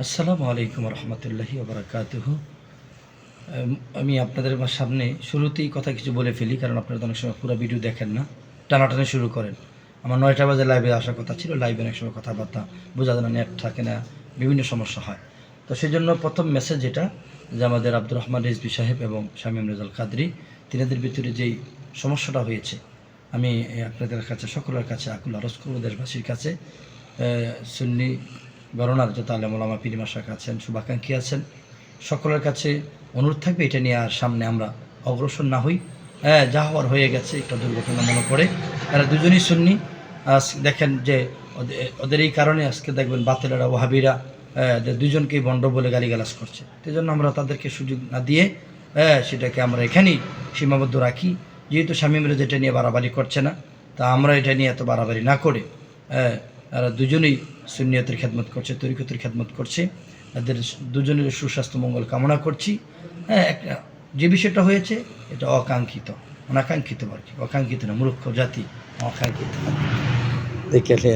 আসসালামু আলাইকুম রহমতুল্লাহি ওবরাকাতুহু। আমি আপনাদের সামনে শুরুতেই কথা কিছু বলে ফেলি, কারণ আপনারা তো অনেক সময় পুরো ভিডিও দেখেন না, টানাটানি শুরু করেন। আমার 9টা বাজে লাইভে আসার কথা ছিল, লাইভে অনেক সময় কথাবার্তা বোঝা যায় না, নেট থাকে না, বিভিন্ন সমস্যা হয়। তো সেই জন্য প্রথম মেসেজ যেটা, যে আমাদের আব্দুর রহমান রিজভী সাহেব এবং শামীম রেজাল কাদরি তিনাদের ভিতরে যেই সমস্যাটা হয়েছে, আমি আপনাদের কাছে সকলের কাছে আকুল আরজ করব, দেশবাসীর কাছে, সুন্নি গণনার যত আলেম ওলামা পীর মাশায়েখ আছেন, শুভাকাঙ্ক্ষী আছেন, সকলের কাছে অনুরোধ থাকবে এটা নিয়ে আর সামনে আমরা অগ্রসর না হই। যা হওয়ার হয়ে গেছে, একটা দুর্ঘটনা মনে পড়ে। এরা দুজনই সুন্নি। আজ দেখেন যে ওদের এই কারণে আজকে দেখবেন বাতিলেরা ওয়াহাবিরা দুজনকেই বন্ড বলে গালিগালাজ করছে। সেই জন্য আমরা তাদেরকে সুযোগ না দিয়ে সেটাকে আমরা এখানেই সীমাবদ্ধ রাখি। যেহেতু শামীমরা যেটা নিয়ে বাড়াবাড়ি করছে না, তা আমরা এটা নিয়ে এত বাড়াবাড়ি না করে এরা দুজনেই সুন্নিয়তের খেদমত করছে, তরিকতের খেদমত করছে। এদের দুজনের সুস্বাস্থ্য মঙ্গল কামনা করছি। একটা যে বিষয়টা হয়েছে এটা অনাকাঙ্ক্ষিত আর কি, অকাঙ্ক্ষিত না, মূর্খ জাতি অকাঙ্ক্ষিত দেখে